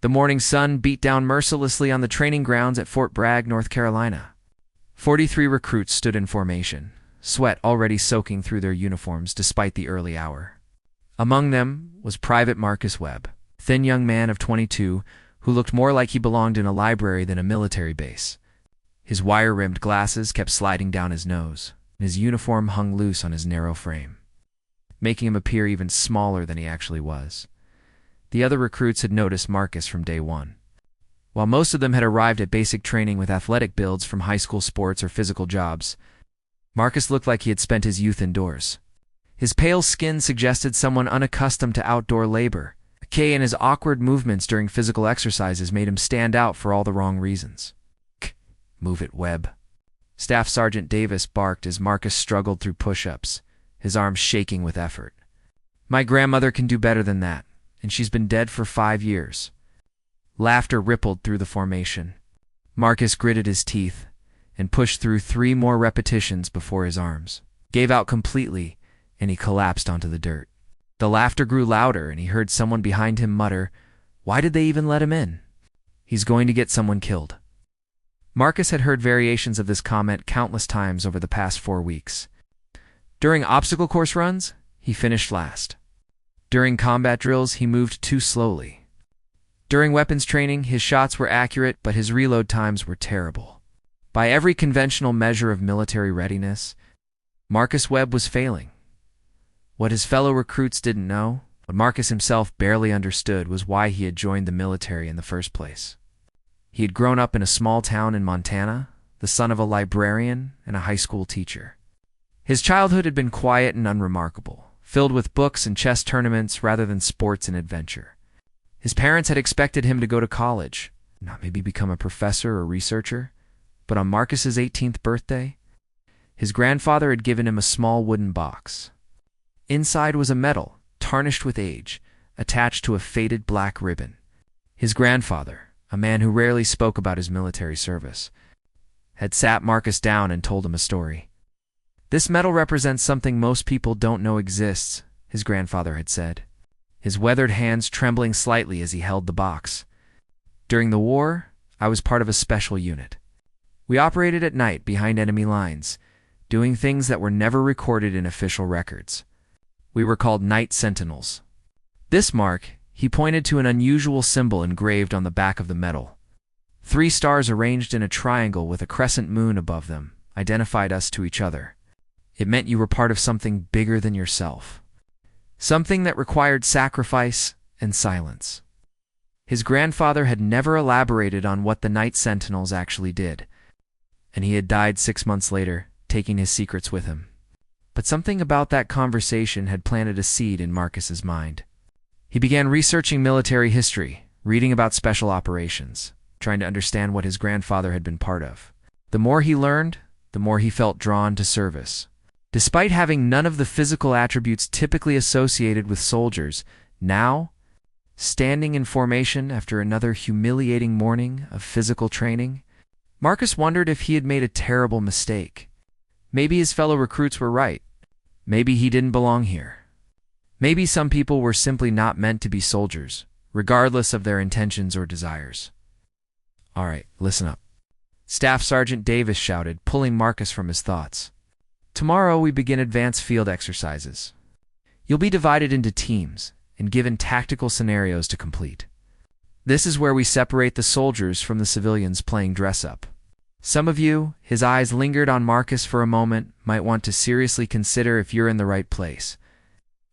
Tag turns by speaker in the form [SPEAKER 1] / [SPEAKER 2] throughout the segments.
[SPEAKER 1] The morning sun beat down mercilessly on the training grounds at Fort Bragg, North Carolina. 43 recruits stood in formation, sweat already soaking through their uniforms despite the early hour. Among them was Private Marcus Webb, a thin young man of 22 who looked more like he belonged in a library than a military base. His wire-rimmed glasses kept sliding down his nose, and his uniform hung loose on his narrow frame, making him appear even smaller than he actually was. The other recruits had noticed Marcus from day one. While most of them had arrived at basic training with athletic builds from high school sports or physical jobs, Marcus looked like he had spent his youth indoors. His pale skin suggested someone unaccustomed to outdoor labor. The K and his awkward movements during physical exercises made him stand out for all the wrong reasons. "Move it, Webb." Staff Sergeant Davis barked as Marcus struggled through push-ups, his arms shaking with effort. "My grandmother can do better than that, and she's been dead for 5 years. Laughter rippled through the formation. Marcus gritted his teeth and pushed through 3 more repetitions before his arms gave out completely and he collapsed onto the dirt. The laughter grew louder and he heard someone behind him mutter, "Why did they even let him in? He's going to get someone killed." Marcus had heard variations of this comment countless times over the past 4 weeks. During obstacle course runs, he finished last. During combat drills, he moved too slowly. During weapons training, his shots were accurate, but his reload times were terrible. By every conventional measure of military readiness, Marcus Webb was failing. What his fellow recruits didn't know, what Marcus himself barely understood, was why he had joined the military in the first place. He had grown up in a small town in Montana, the son of a librarian and a high school teacher. His childhood had been quiet and unremarkable, filled with books and chess tournaments rather than sports and adventure. His parents had expected him to go to college, not maybe become a professor or researcher, but on Marcus's 18th birthday, his grandfather had given him a small wooden box. Inside was a medal, tarnished with age, attached to a faded black ribbon. His grandfather, a man who rarely spoke about his military service, had sat Marcus down and told him a story. "This medal represents something most people don't know exists," his grandfather had said, his weathered hands trembling slightly as he held the box. "During the war, I was part of a special unit. We operated at night behind enemy lines, doing things that were never recorded in official records. We were called Night Sentinels." This mark, he pointed to an unusual symbol engraved on the back of the medal. 3 stars arranged in a triangle with a crescent moon above them identified us to each other. It meant you were part of something bigger than yourself, something that required sacrifice and silence. His grandfather had never elaborated on what the Night Sentinels actually did, and he had died 6 months later, taking his secrets with him. But something about that conversation had planted a seed in Marcus's mind. He began researching military history, reading about special operations, trying to understand what his grandfather had been part of. The more he learned, the more he felt drawn to service. Despite having none of the physical attributes typically associated with soldiers, now, standing in formation after another humiliating morning of physical training, Marcus wondered if he had made a terrible mistake. Maybe his fellow recruits were right. Maybe he didn't belong here. Maybe some people were simply not meant to be soldiers, regardless of their intentions or desires. "All right, listen up," Staff Sergeant Davis shouted, pulling Marcus from his thoughts. "Tomorrow we begin advanced field exercises. You'll be divided into teams and given tactical scenarios to complete. This is where we separate the soldiers from the civilians playing dress-up. Some of you," his eyes lingered on Marcus for a moment, "might want to seriously consider if you're in the right place."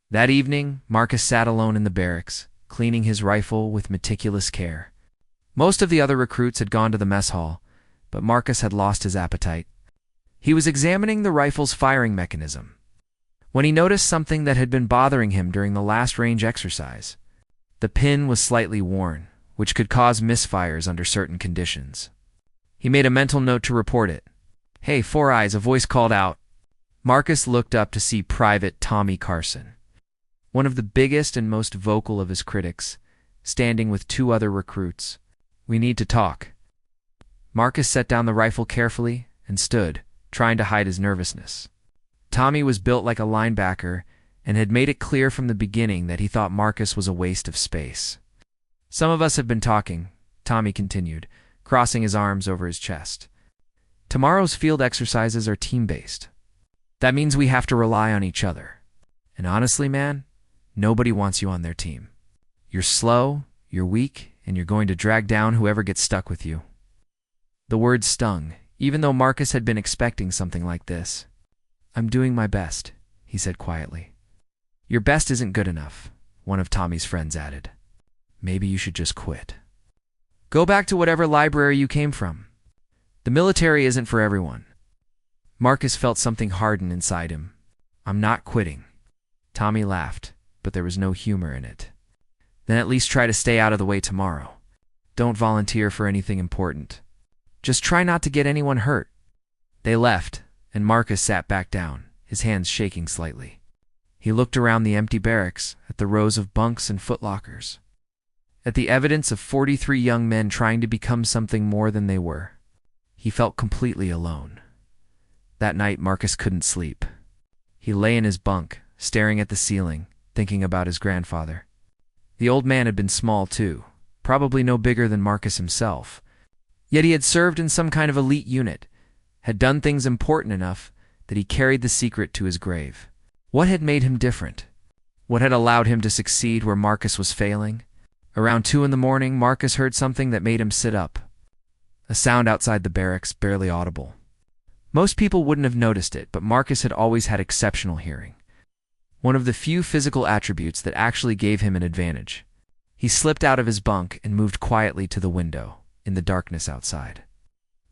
[SPEAKER 1] That evening, Marcus sat alone in the barracks, cleaning his rifle with meticulous care. Most of the other recruits had gone to the mess hall, but Marcus had lost his appetite. He was examining the rifle's firing mechanism when he noticed something that had been bothering him during the last range exercise. The pin was slightly worn, which could cause misfires under certain conditions. He made a mental note to report it. "Hey, Four Eyes," a voice called out. Marcus looked up to see Private Tommy Carson, one of the biggest and most vocal of his critics, standing with 2 other recruits. "We need to talk." Marcus set down the rifle carefully and stood, trying to hide his nervousness. Tommy was built like a linebacker and had made it clear from the beginning that he thought Marcus was a waste of space. Some of us have been talking, Tommy continued, crossing his arms over his chest. Tomorrow's field exercises are team-based. That means we have to rely on each other. And honestly, man, nobody wants you on their team. You're slow, you're weak, and you're going to drag down whoever gets stuck with you. The words stung, even though Marcus had been expecting something like this. I'm doing my best, he said quietly. Your best isn't good enough, one of Tommy's friends added. Maybe you should just quit. Go back to whatever library you came from. The military isn't for everyone. Marcus felt something harden inside him. I'm not quitting. Tommy laughed, but there was no humor in it. Then at least try to stay out of the way tomorrow. Don't volunteer for anything important. Just try not to get anyone hurt. They left, and Marcus sat back down, his hands shaking slightly. He looked around the empty barracks, at the rows of bunks and footlockers, at the evidence of 43 young men trying to become something more than they were. He felt completely alone. That night, Marcus couldn't sleep. He lay in his bunk, staring at the ceiling, thinking about his grandfather. The old man had been small too, probably no bigger than Marcus himself. Yet he had served in some kind of elite unit, had done things important enough that he carried the secret to his grave. What had made him different? What had allowed him to succeed where Marcus was failing? Around 2 a.m, Marcus heard something that made him sit up. A sound outside the barracks, barely audible. Most people wouldn't have noticed it, but Marcus had always had exceptional hearing. One of the few physical attributes that actually gave him an advantage. He slipped out of his bunk and moved quietly to the window, in the darkness outside.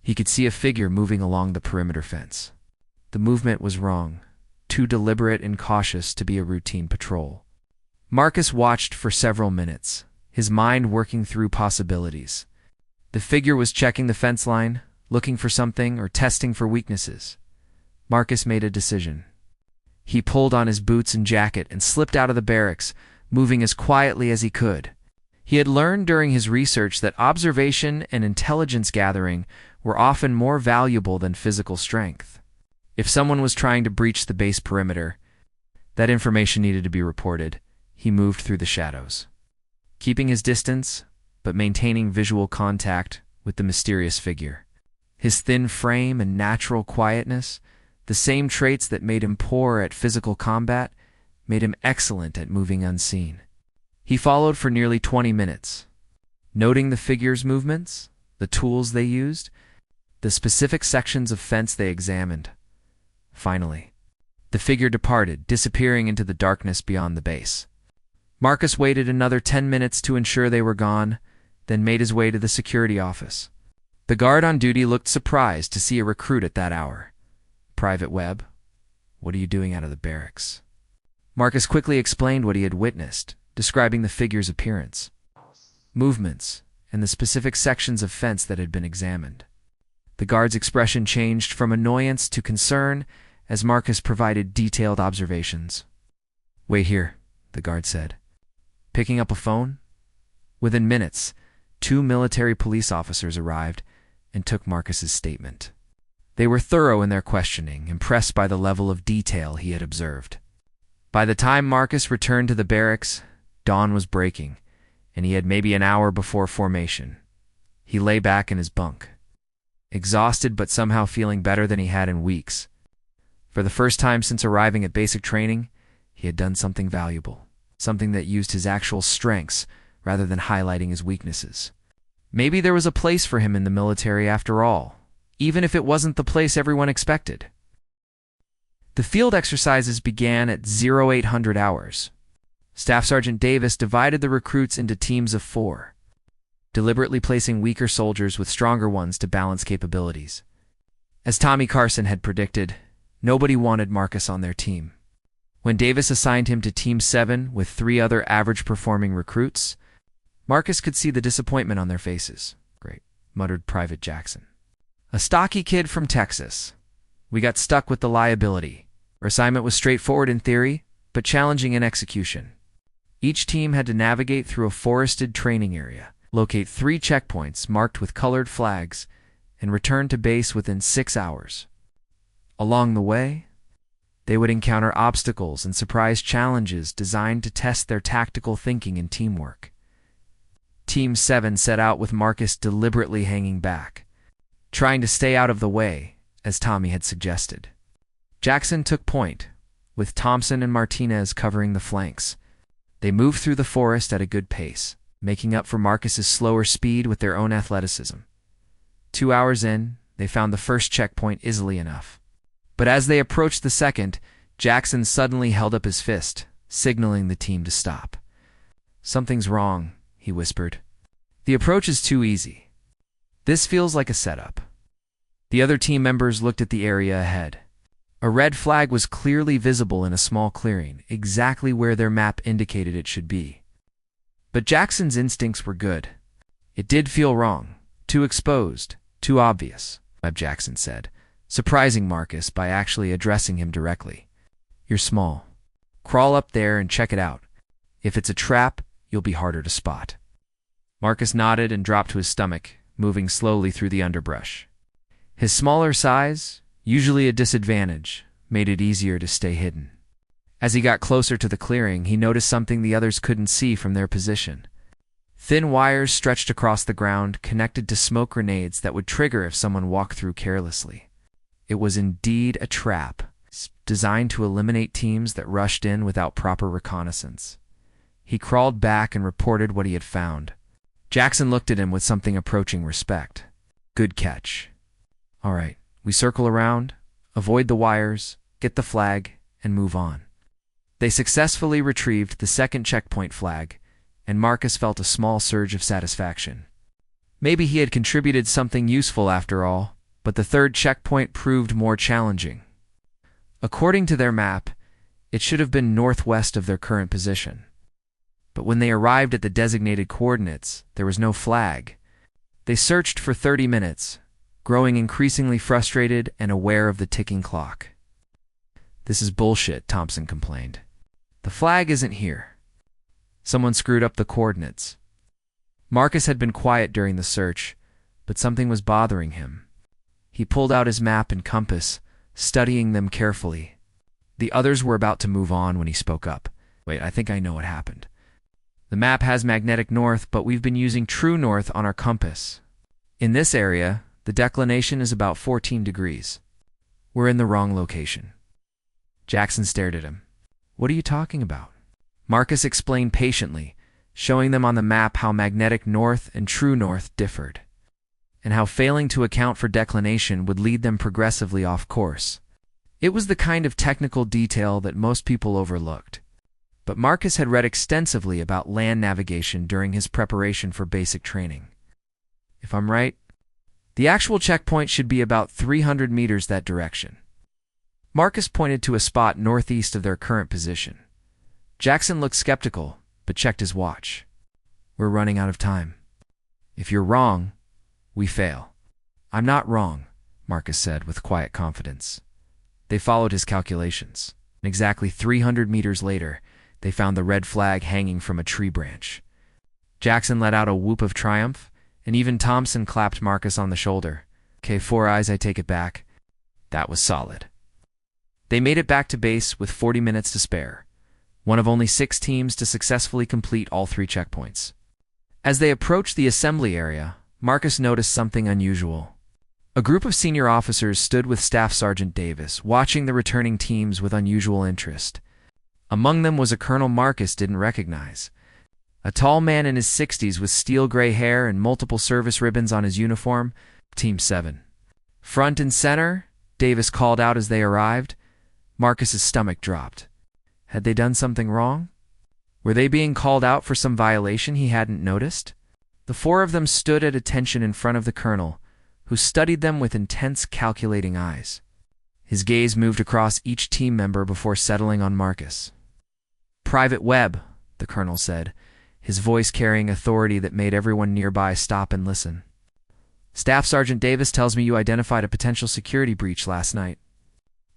[SPEAKER 1] He could see a figure moving along the perimeter fence. The movement was wrong, too deliberate and cautious to be a routine patrol. Marcus watched for several minutes, his mind working through possibilities. The figure was checking the fence line, looking for something, or testing for weaknesses. Marcus made a decision. He pulled on his boots and jacket and slipped out of the barracks, moving as quietly as he could. He had learned during his research that observation and intelligence gathering were often more valuable than physical strength. If someone was trying to breach the base perimeter, that information needed to be reported. He moved through the shadows, keeping his distance, but maintaining visual contact with the mysterious figure. His thin frame and natural quietness, the same traits that made him poor at physical combat, made him excellent at moving unseen. He followed for nearly 20 minutes, noting the figure's movements, the tools they used, the specific sections of fence they examined. Finally, the figure departed, disappearing into the darkness beyond the base. Marcus waited another 10 minutes to ensure they were gone, then made his way to the security office. The guard on duty looked surprised to see a recruit at that hour. Private Webb, what are you doing out of the barracks? Marcus quickly explained what he had witnessed, describing the figure's appearance, movements, and the specific sections of fence that had been examined. The guard's expression changed from annoyance to concern as Marcus provided detailed observations. Wait here, the guard said, picking up a phone. Within minutes, 2 military police officers arrived and took Marcus's statement. They were thorough in their questioning, impressed by the level of detail he had observed. By the time Marcus returned to the barracks, dawn was breaking, and he had maybe an hour before formation. He lay back in his bunk, exhausted but somehow feeling better than he had in weeks. For the first time since arriving at basic training, he had done something valuable, something that used his actual strengths rather than highlighting his weaknesses. Maybe there was a place for him in the military after all, even if it wasn't the place everyone expected. The field exercises began at 0800 hours. Staff Sergeant Davis divided the recruits into teams of 4, deliberately placing weaker soldiers with stronger ones to balance capabilities. As Tommy Carson had predicted, nobody wanted Marcus on their team. When Davis assigned him to Team 7 with 3 other average-performing recruits, Marcus could see the disappointment on their faces. Great, muttered Private Jackson. A stocky kid from Texas. We got stuck with the liability. Our assignment was straightforward in theory, but challenging in execution. Each team had to navigate through a forested training area, locate 3 checkpoints marked with colored flags, and return to base within 6 hours. Along the way, they would encounter obstacles and surprise challenges designed to test their tactical thinking and teamwork. Team 7 set out with Marcus deliberately hanging back, trying to stay out of the way, as Tommy had suggested. Jackson took point, with Thompson and Martinez covering the flanks. They moved through the forest at a good pace, making up for Marcus's slower speed with their own athleticism. 2 hours in, they found the first checkpoint easily enough. But as they approached the second, Jackson suddenly held up his fist, signaling the team to stop. "Something's wrong," he whispered. "The approach is too easy. This feels like a setup." The other team members looked at the area ahead. A red flag was clearly visible in a small clearing, exactly where their map indicated it should be. But Jackson's instincts were good. It did feel wrong, too exposed, too obvious, Webb Jackson said, surprising Marcus by actually addressing him directly. "You're small. Crawl up there and check it out. If it's a trap, you'll be harder to spot." Marcus nodded and dropped to his stomach, moving slowly through the underbrush. His smaller size, usually a disadvantage, made it easier to stay hidden. As he got closer to the clearing, he noticed something the others couldn't see from their position. Thin wires stretched across the ground, connected to smoke grenades that would trigger if someone walked through carelessly. It was indeed a trap, designed to eliminate teams that rushed in without proper reconnaissance. He crawled back and reported what he had found. Jackson looked at him with something approaching respect. "Good catch. All right, we circle around, avoid the wires, get the flag, and move on." They successfully retrieved the second checkpoint flag, and Marcus felt a small surge of satisfaction. Maybe he had contributed something useful after all, but the third checkpoint proved more challenging. According to their map, it should have been northwest of their current position. But when they arrived at the designated coordinates, there was no flag. They searched for 30 minutes, growing increasingly frustrated and aware of the ticking clock. "This is bullshit," Thompson complained. "The flag isn't here. Someone screwed up the coordinates." Marcus had been quiet during the search, but something was bothering him. He pulled out his map and compass, studying them carefully. The others were about to move on when he spoke up. "Wait, I think I know what happened. The map has magnetic north, but we've been using true north on our compass. In this area, the declination is about 14 degrees. We're in the wrong location." Jackson stared at him. "What are you talking about?" Marcus explained patiently, showing them on the map how magnetic north and true north differed, and how failing to account for declination would lead them progressively off course. It was the kind of technical detail that most people overlooked. But Marcus had read extensively about land navigation during his preparation for basic training. "If I'm right, the actual checkpoint should be about 300 meters that direction." Marcus pointed to a spot northeast of their current position. Jackson looked skeptical, but checked his watch. "We're running out of time. If you're wrong, we fail." "I'm not wrong," Marcus said with quiet confidence. They followed his calculations, and exactly 300 meters later, they found the red flag hanging from a tree branch. Jackson let out a whoop of triumph, and even Thompson clapped Marcus on the shoulder. "Okay, Four Eyes, I take it back. That was solid." They made it back to base with 40 minutes to spare, one of only 6 teams to successfully complete all 3 checkpoints. As they approached the assembly area, Marcus noticed something unusual. A group of senior officers stood with Staff Sergeant Davis, watching the returning teams with unusual interest. Among them was a colonel Marcus didn't recognize. A tall man in his 60s with steel gray hair and multiple service ribbons on his uniform, Team 7. "Front and center," Davis called out as they arrived. Marcus's stomach dropped. Had they done something wrong? Were they being called out for some violation he hadn't noticed? The 4 of them stood at attention in front of the colonel, who studied them with intense, calculating eyes. His gaze moved across each team member before settling on Marcus. "Private Webb," the colonel said, his voice carrying authority that made everyone nearby stop and listen. "Staff Sergeant Davis tells me you identified a potential security breach last night.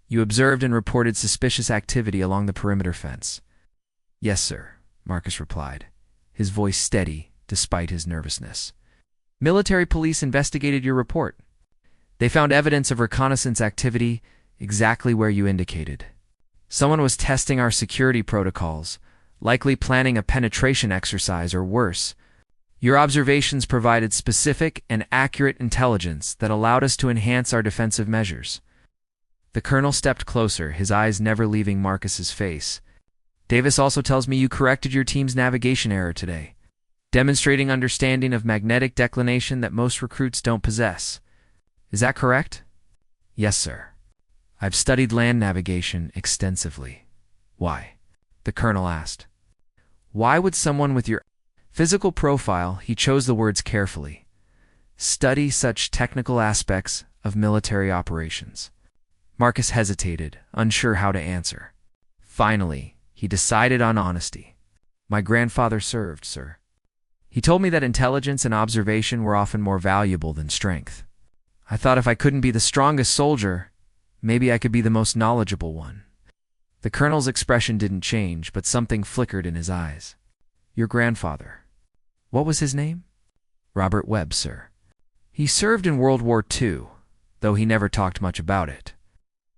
[SPEAKER 1] You observed and reported suspicious activity along the perimeter fence." "Yes, sir," Marcus replied, his voice steady despite his nervousness. "Military police investigated your report. They found evidence of reconnaissance activity exactly where you indicated. Someone was testing our security protocols, likely planning a penetration exercise or worse. Your observations provided specific and accurate intelligence that allowed us to enhance our defensive measures. The colonel stepped closer, his eyes never leaving Marcus's face. Davis also tells me you corrected your team's navigation error today, demonstrating understanding of magnetic declination that most recruits don't possess. Is that correct? Yes, sir. I've studied land navigation extensively. Why? The colonel asked. Why would someone with your physical profile, he chose the words carefully, study such technical aspects of military operations? Marcus hesitated, unsure how to answer. Finally, he decided on honesty. My grandfather served, sir. He told me that intelligence and observation were often more valuable than strength. I thought if I couldn't be the strongest soldier, maybe I could be the most knowledgeable one. The colonel's expression didn't change, but something flickered in his eyes. Your grandfather. What was his name? Robert Webb, sir. He served in World War II, though he never talked much about it.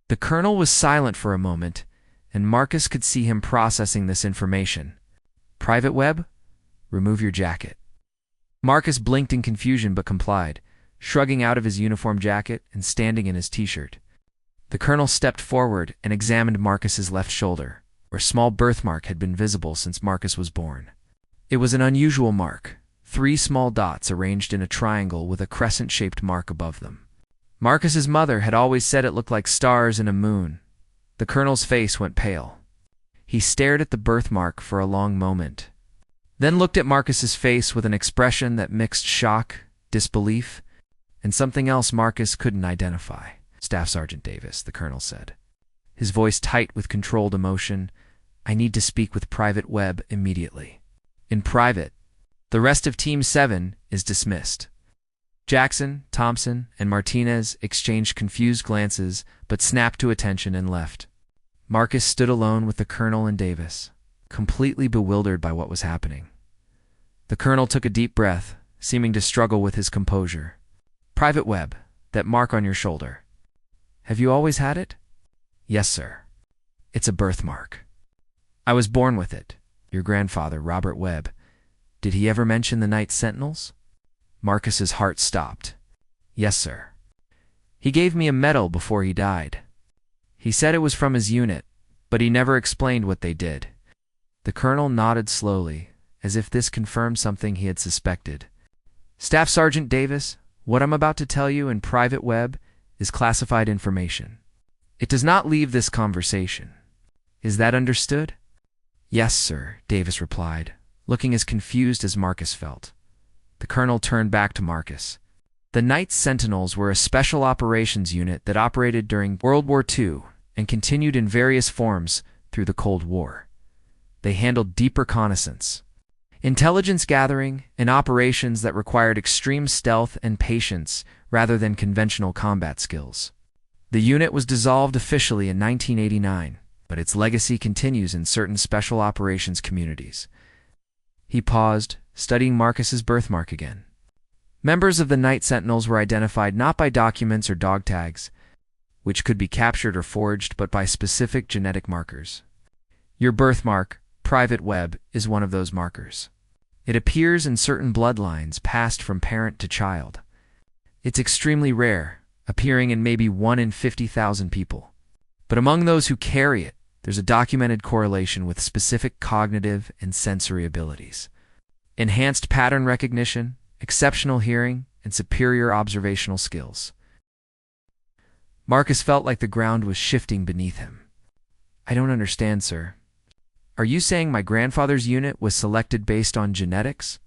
[SPEAKER 1] The colonel was silent for a moment, and Marcus could see him processing this information. Private Webb, remove your jacket. Marcus blinked in confusion but complied, shrugging out of his uniform jacket and standing in his t-shirt. The colonel stepped forward and examined Marcus's left shoulder, where a small birthmark had been visible since Marcus was born. It was an unusual mark, 3 small dots arranged in a triangle with a crescent-shaped mark above them. Marcus's mother had always said it looked like stars and a moon. The colonel's face went pale. He stared at the birthmark for a long moment, then looked at Marcus's face with an expression that mixed shock, disbelief, and something else Marcus couldn't identify. Staff Sergeant Davis, the colonel said, his voice tight with controlled emotion, I need to speak with Private Webb immediately. In private, the rest of Team 7 is dismissed. Jackson, Thompson, and Martinez exchanged confused glances but snapped to attention and left. Marcus stood alone with the colonel and Davis, completely bewildered by what was happening. The colonel took a deep breath, seeming to struggle with his composure. Private Webb, that mark on your shoulder. Have you always had it? Yes, sir. It's a birthmark. I was born with it. Your grandfather, Robert Webb, did he ever mention the Night Sentinels? Marcus's heart stopped. Yes, sir. He gave me a medal before he died. He said it was from his unit, but he never explained what they did. The colonel nodded slowly, as if this confirmed something he had suspected. Staff Sergeant Davis, what I'm about to tell you in Private Webb is classified information. It does not leave this conversation. Is that understood? Yes, sir, Davis replied, looking as confused as Marcus felt. The colonel turned back to Marcus. The Night Sentinels were a special operations unit that operated during World War II and continued in various forms through the Cold War. They handled deep reconnaissance, intelligence gathering, and operations that required extreme stealth and patience rather than conventional combat skills. The unit was dissolved officially in 1989, but its legacy continues in certain special operations communities. He paused, studying Marcus's birthmark again. Members of the Night Sentinels were identified not by documents or dog tags, which could be captured or forged, but by specific genetic markers. Your birthmark, Private Webb, is one of those markers. It appears in certain bloodlines passed from parent to child. It's extremely rare, appearing in maybe 1 in 50,000 people. But among those who carry it, there's a documented correlation with specific cognitive and sensory abilities. Enhanced pattern recognition, exceptional hearing, and superior observational skills. Marcus felt like the ground was shifting beneath him. I don't understand, sir. Are you saying my grandfather's unit was selected based on genetics?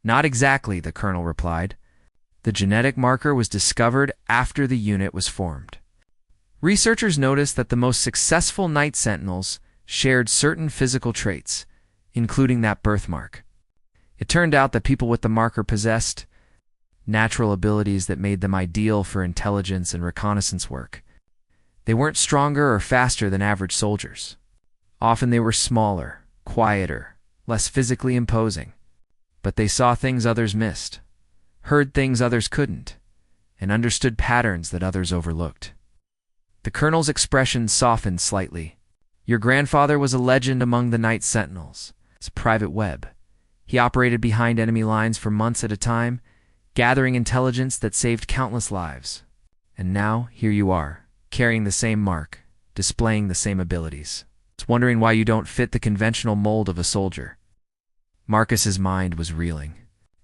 [SPEAKER 1] Not exactly, the colonel replied. The genetic marker was discovered after the unit was formed. Researchers noticed that the most successful Night Sentinels shared certain physical traits, including that birthmark. It turned out that people with the marker possessed natural abilities that made them ideal for intelligence and reconnaissance work. They weren't stronger or faster than average soldiers. Often they were smaller, quieter, less physically imposing. But they saw things others missed, heard things others couldn't, and understood patterns that others overlooked. The colonel's expression softened slightly. Your grandfather was a legend among the Night Sentinels. It's Private Webb. He operated behind enemy lines for months at a time, gathering intelligence that saved countless lives. And now, here you are, carrying the same mark, displaying the same abilities. It's wondering why you don't fit the conventional mold of a soldier. Marcus's mind was reeling.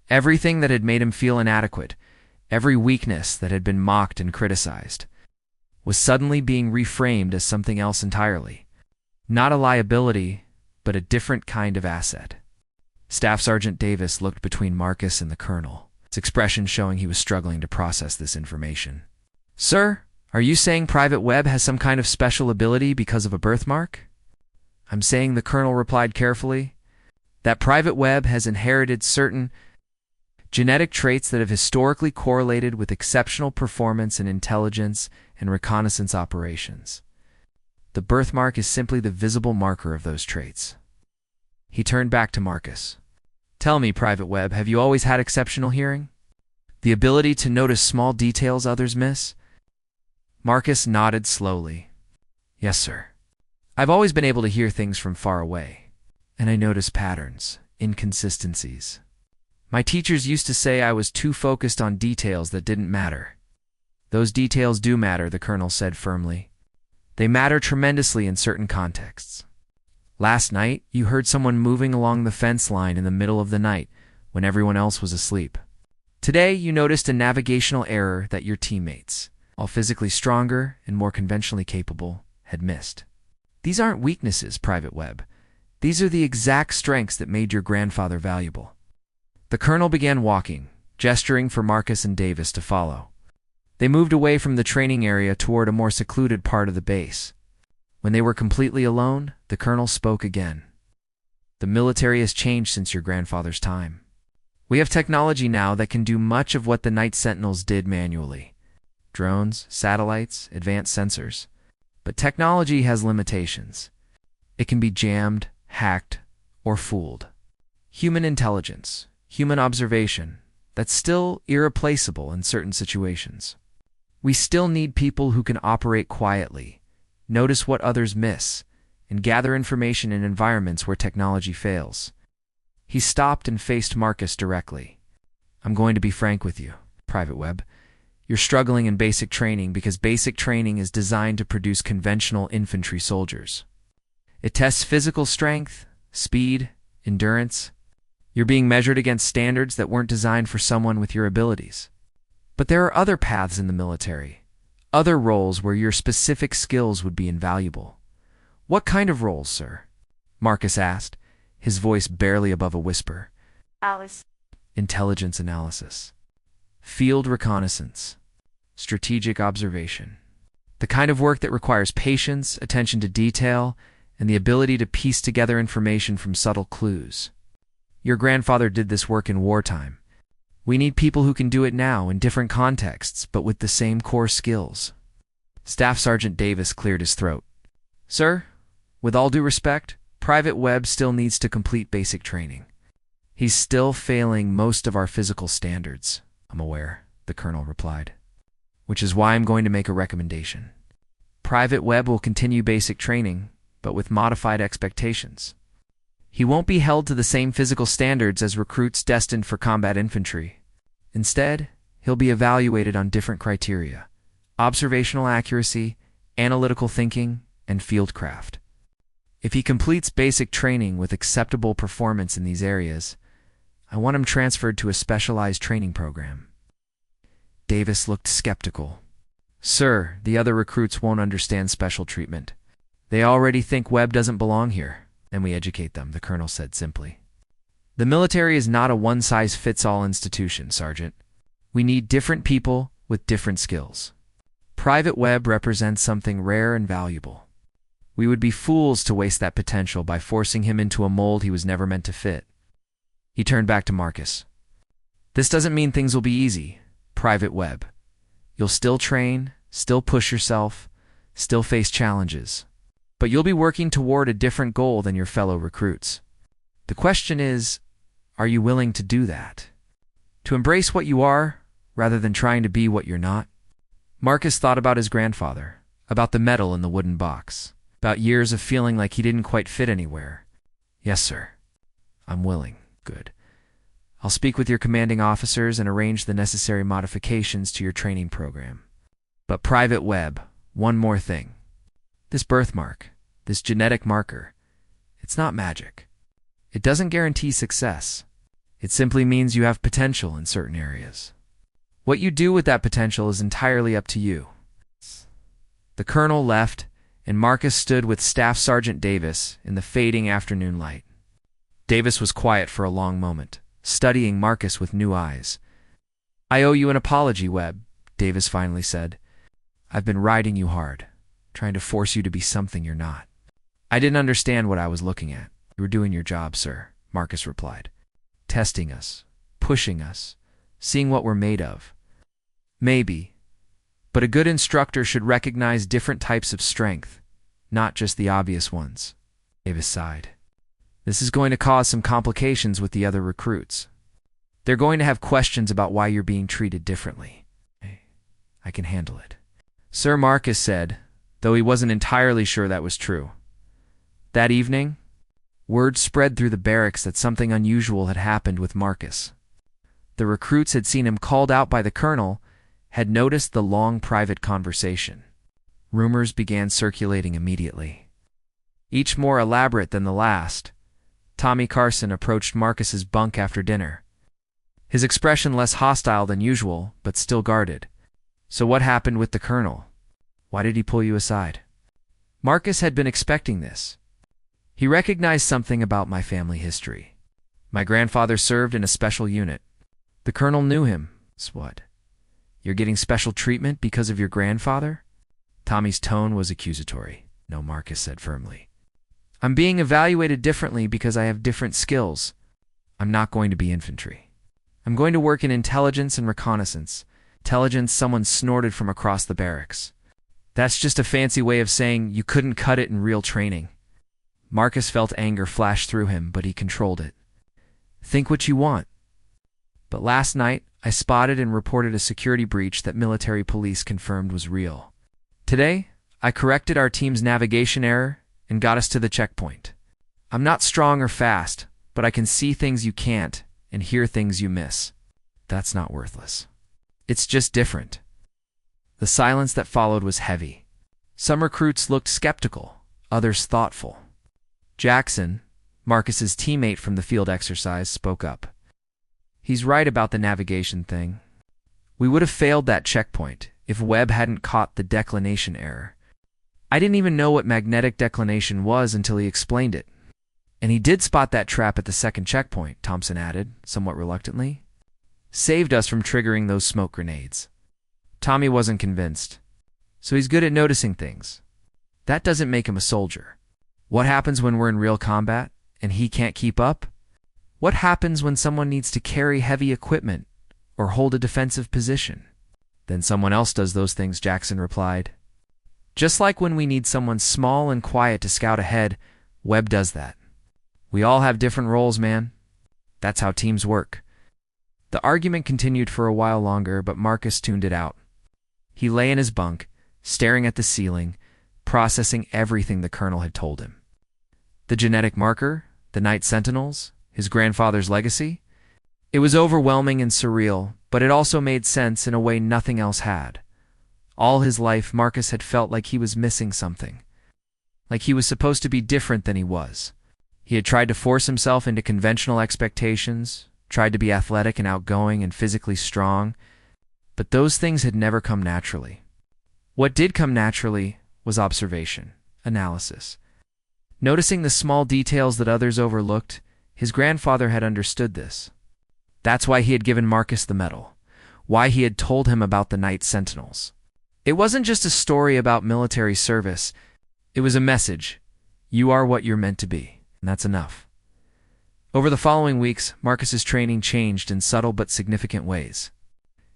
[SPEAKER 1] Everything that had made him feel inadequate, every weakness that had been mocked and criticized, was suddenly being reframed as something else entirely. Not a liability, but a different kind of asset. Staff Sergeant Davis looked between Marcus and the colonel, his expression showing he was struggling to process this information. "Sir, are you saying Private Webb has some kind of special ability because of a birthmark?" "I'm saying," the colonel replied carefully, "that Private Webb has inherited certain genetic traits that have historically correlated with exceptional performance in intelligence and reconnaissance operations. The birthmark is simply the visible marker of those traits." He turned back to Marcus. "Tell me, Private Webb, have you always had exceptional hearing? The ability to notice small details others miss?" Marcus nodded slowly. "Yes, sir. I've always been able to hear things from far away, and I notice patterns, inconsistencies. My teachers used to say I was too focused on details that didn't matter." "Those details do matter," the colonel said firmly. "They matter tremendously in certain contexts. Last night, you heard someone moving along the fence line in the middle of the night when everyone else was asleep. Today, you noticed a navigational error that your teammates, all physically stronger and more conventionally capable, had missed. These aren't weaknesses, Private Webb. These are the exact strengths that made your grandfather valuable." The colonel began walking, gesturing for Marcus and Davis to follow. They moved away from the training area toward a more secluded part of the base. When they were completely alone, the colonel spoke again. "The military has changed since your grandfather's time. We have technology now that can do much of what the Night Sentinels did manually. Drones, satellites, advanced sensors. But technology has limitations. It can be jammed, hacked, or fooled. Human intelligence, human observation, that's still irreplaceable in certain situations. We still need people who can operate quietly, notice what others miss, and gather information in environments where technology fails." He stopped and faced Marcus directly. "I'm going to be frank with you, Private Webb. You're struggling in basic training because basic training is designed to produce conventional infantry soldiers. It tests physical strength, speed, endurance. You're being measured against standards that weren't designed for someone with your abilities. But there are other paths in the military, other roles where your specific skills would be invaluable." "What kind of roles, sir?" Marcus asked, his voice barely above a whisper.
[SPEAKER 2] "Alice."
[SPEAKER 1] "Intelligence analysis, field reconnaissance, strategic observation. The kind of work that requires patience, attention to detail, and the ability to piece together information from subtle clues. Your grandfather did this work in wartime. We need people who can do it now in different contexts, but with the same core skills." Staff Sergeant Davis cleared his throat. "Sir, with all due respect, Private Webb still needs to complete basic training. He's still failing most of our physical standards." "I'm aware," the colonel replied. "Which is why I'm going to make a recommendation. Private Webb will continue basic training, but with modified expectations. He won't be held to the same physical standards as recruits destined for combat infantry. Instead, he'll be evaluated on different criteria: observational accuracy, analytical thinking, and fieldcraft. If he completes basic training with acceptable performance in these areas, I want him transferred to a specialized training program." Davis looked skeptical. "Sir, the other recruits won't understand special treatment. They already think Webb doesn't belong here, and we educate them," the colonel said simply. "The military is not a one-size-fits-all institution, Sergeant. We need different people with different skills. Private Webb represents something rare and valuable. We would be fools to waste that potential by forcing him into a mold he was never meant to fit." He turned back to Marcus. "This doesn't mean things will be easy, Private Webb. You'll still train, still push yourself, still face challenges. But you'll be working toward a different goal than your fellow recruits. The question is, are you willing to do that? To embrace what you are, rather than trying to be what you're not?" Marcus thought about his grandfather, about the medal in the wooden box, about years of feeling like he didn't quite fit anywhere. "Yes, sir. I'm willing." Good. I'll speak with your commanding officers and arrange the necessary modifications to your training program. But Private Webb, one more thing. This birthmark, this genetic marker, it's not magic. It doesn't guarantee success. It simply means you have potential in certain areas. What you do with that potential is entirely up to you. The colonel left, and Marcus stood with Staff Sergeant Davis in the fading afternoon light. Davis was quiet for a long moment, studying Marcus with new eyes. "I owe you an apology, Webb," Davis finally said. "I've been riding you hard, trying to force you to be something you're not." "I didn't understand what I was looking at. You were doing your job, sir," Marcus replied. "Testing us, pushing us, seeing what we're made of." "Maybe. But a good instructor should recognize different types of strength, not just the obvious ones." Davis sighed. "This is going to cause some complications with the other recruits. They're going to have questions about why you're being treated differently." "I can handle it," Sir Marcus said, though he wasn't entirely sure that was true. That evening, word spread through the barracks that something unusual had happened with Marcus. The recruits had seen him called out by the colonel, had noticed the long private conversation. Rumors began circulating immediately. Each more elaborate than the last. Tommy Carson approached Marcus's bunk after dinner. His expression less hostile than usual, but still guarded. "So what happened with the colonel? Why did he pull you aside?" Marcus had been expecting this. He recognized something about my family history. My grandfather served in a special unit. The colonel knew him. "So what? You're getting special treatment because of your grandfather?" Tommy's tone was accusatory. "No," Marcus said firmly. "I'm being evaluated differently because I have different skills. I'm not going to be infantry. I'm going to work in intelligence and reconnaissance. Intelligence someone snorted from across the barracks. That's just a fancy way of saying you couldn't cut it in real training." Marcus felt anger flash through him, but he controlled it. "Think what you want. But last night, I spotted and reported a security breach that military police confirmed was real. Today, I corrected our team's navigation error and got us to the checkpoint. I'm not strong or fast, but I can see things you can't and hear things you miss. That's not worthless. It's just different." The silence that followed was heavy. Some recruits looked skeptical, others thoughtful. Jackson, Marcus's teammate from the field exercise, spoke up. "He's right about the navigation thing. We would have failed that checkpoint if Webb hadn't caught the declination error. I didn't even know what magnetic declination was until he explained it. And he did spot that trap at the second checkpoint," Thompson added, somewhat reluctantly. "Saved us from triggering those smoke grenades." Tommy wasn't convinced. "So he's good at noticing things. That doesn't make him a soldier. What happens when we're in real combat and he can't keep up? What happens when someone needs to carry heavy equipment or hold a defensive position?" "Then someone else does those things," Jackson replied. "Just like when we need someone small and quiet to scout ahead, Webb does that. We all have different roles, man. That's how teams work." The argument continued for a while longer, but Marcus tuned it out. He lay in his bunk, staring at the ceiling, processing everything the colonel had told him. The genetic marker, the Night Sentinels, his grandfather's legacy. It was overwhelming and surreal, but it also made sense in a way nothing else had. All his life, Marcus had felt like he was missing something. Like he was supposed to be different than he was. He had tried to force himself into conventional expectations, tried to be athletic and outgoing and physically strong, but those things had never come naturally. What did come naturally was observation, analysis. Noticing the small details that others overlooked, his grandfather had understood this. That's why he had given Marcus the medal, why he had told him about the Night Sentinels. It wasn't just a story about military service, it was a message. You are what you're meant to be, and that's enough. Over the following weeks, Marcus's training changed in subtle but significant ways.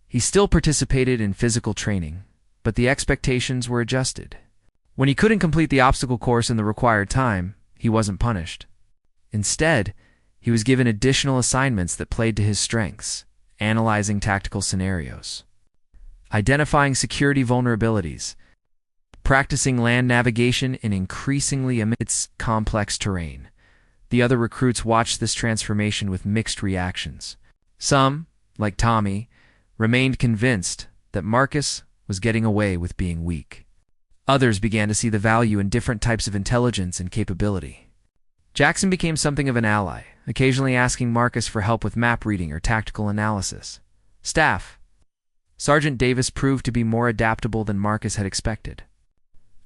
[SPEAKER 1] He still participated in physical training, but the expectations were adjusted. When he couldn't complete the obstacle course in the required time, he wasn't punished. Instead, he was given additional assignments that played to his strengths, analyzing tactical scenarios, identifying security vulnerabilities, practicing land navigation in increasingly amidst complex terrain. The other recruits watched this transformation with mixed reactions. Some, like Tommy, remained convinced that Marcus was getting away with being weak. Others began to see the value in different types of intelligence and capability. Jackson became something of an ally, occasionally asking Marcus for help with map reading or tactical analysis. Staff. Sergeant Davis proved to be more adaptable than Marcus had expected.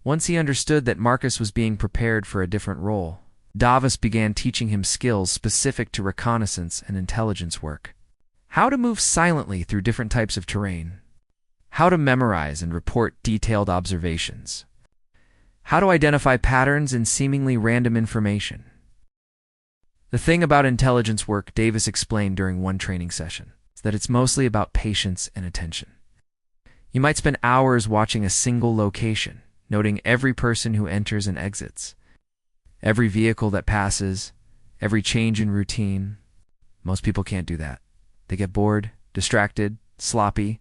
[SPEAKER 1] Once he understood that Marcus was being prepared for a different role, Davis began teaching him skills specific to reconnaissance and intelligence work. How to move silently through different types of terrain. How to memorize and report detailed observations. How to identify patterns in seemingly random information. The thing about intelligence work, Davis explained during one training session, is that it's mostly about patience and attention. You might spend hours watching a single location, noting every person who enters and exits, every vehicle that passes, every change in routine. Most people can't do that. They get bored, distracted, sloppy.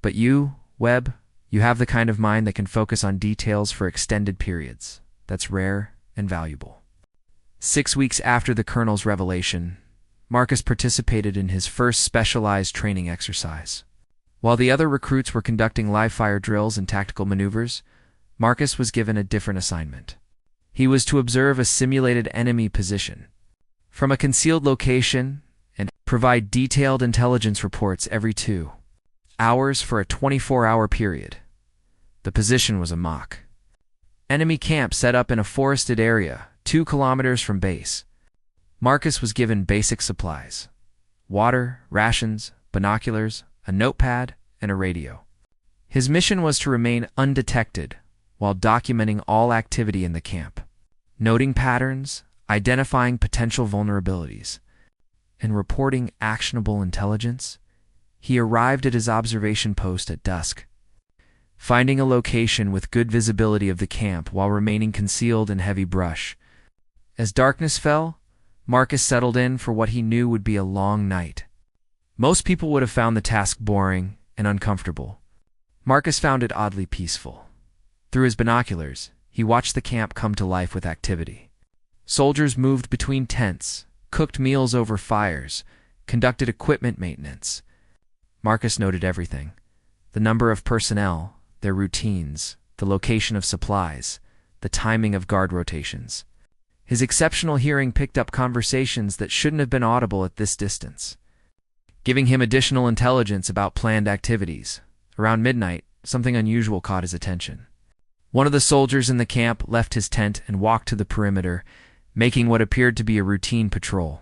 [SPEAKER 1] But you, Webb, you have the kind of mind that can focus on details for extended periods. That's rare and valuable. 6 weeks after the colonel's revelation, Marcus participated in his first specialized training exercise. While the other recruits were conducting live-fire drills and tactical maneuvers, Marcus was given a different assignment. He was to observe a simulated enemy position from a concealed location and provide detailed intelligence reports every 2 hours for a 24-hour period. The position was a mock enemy camp set up in a forested area 2 kilometers from base. Marcus was given basic supplies: water, rations, binoculars, a notepad, and a radio. His mission was to remain undetected while documenting all activity in the camp, noting patterns, identifying potential vulnerabilities, and reporting actionable intelligence. He arrived at his observation post at dusk, finding a location with good visibility of the camp while remaining concealed in heavy brush. As darkness fell, Marcus settled in for what he knew would be a long night. Most people would have found the task boring and uncomfortable. Marcus found it oddly peaceful. Through his binoculars, he watched the camp come to life with activity. Soldiers moved between tents, cooked meals over fires, conducted equipment maintenance. Marcus noted everything: the number of personnel, their routines, the location of supplies, the timing of guard rotations. His exceptional hearing picked up conversations that shouldn't have been audible at this distance, giving him additional intelligence about planned activities. Around midnight, something unusual caught his attention. One of the soldiers in the camp left his tent and walked to the perimeter, making what appeared to be a routine patrol.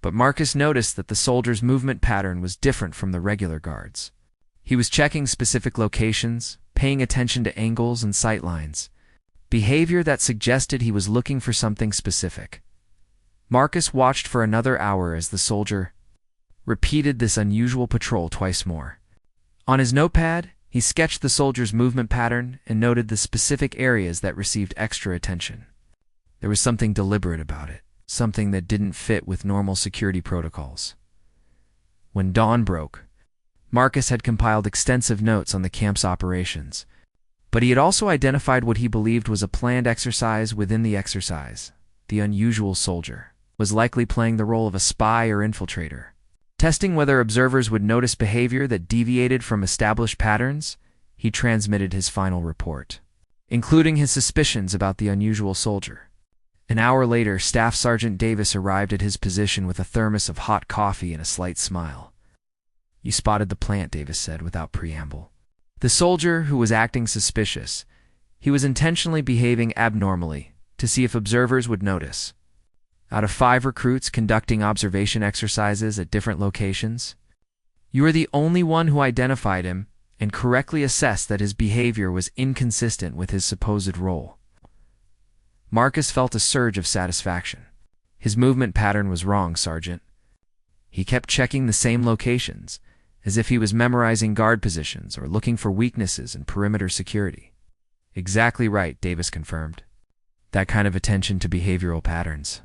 [SPEAKER 1] But Marcus noticed that the soldier's movement pattern was different from the regular guards. He was checking specific locations, paying attention to angles and sight lines, behavior that suggested he was looking for something specific. Marcus watched for another hour as the soldier repeated this unusual patrol twice more. On his notepad, he sketched the soldier's movement pattern and noted the specific areas that received extra attention. There was something deliberate about it, something that didn't fit with normal security protocols. When dawn broke, Marcus had compiled extensive notes on the camp's operations, but he had also identified what he believed was a planned exercise within the exercise. The unusual soldier was likely playing the role of a spy or infiltrator. Testing whether observers would notice behavior that deviated from established patterns, he transmitted his final report, including his suspicions about the unusual soldier. An hour later, Staff Sergeant Davis arrived at his position with a thermos of hot coffee and a slight smile. "You spotted the plant," Davis said without preamble. The soldier, who was acting suspicious, he was intentionally behaving abnormally to see if observers would notice. Out of 5 recruits conducting observation exercises at different locations, you were the only one who identified him and correctly assessed that his behavior was inconsistent with his supposed role. Marcus felt a surge of satisfaction. His movement pattern was wrong, Sergeant. He kept checking the same locations, as if he was memorizing guard positions or looking for weaknesses in perimeter security. Exactly right, Davis confirmed. That kind of attention to behavioral patterns.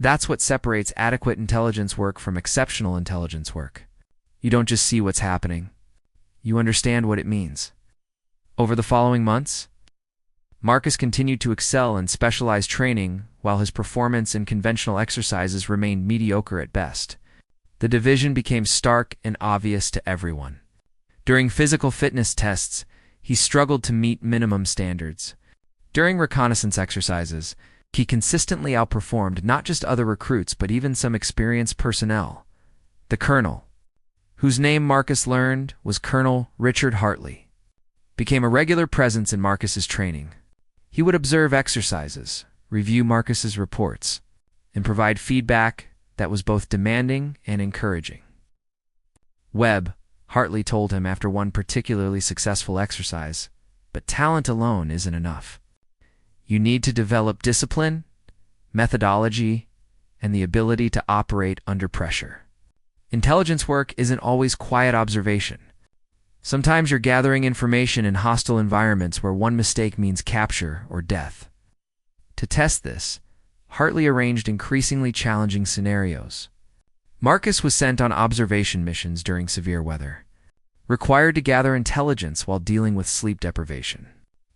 [SPEAKER 1] That's what separates adequate intelligence work from exceptional intelligence work. You don't just see what's happening. You understand what it means. Over the following months, Marcus continued to excel in specialized training while his performance in conventional exercises remained mediocre at best. The division became stark and obvious to everyone. During physical fitness tests, he struggled to meet minimum standards. During reconnaissance exercises, he consistently outperformed not just other recruits but even some experienced personnel. The colonel, whose name Marcus learned was Colonel Richard Hartley, became a regular presence in Marcus's training. He would observe exercises, review Marcus's reports, and provide feedback that was both demanding and encouraging. Webb, Hartley told him after one particularly successful exercise, but talent alone isn't enough. You need to develop discipline, methodology, and the ability to operate under pressure. Intelligence work isn't always quiet observation. Sometimes you're gathering information in hostile environments where one mistake means capture or death. To test this, Hartley arranged increasingly challenging scenarios. Marcus was sent on observation missions during severe weather, required to gather intelligence while dealing with sleep deprivation,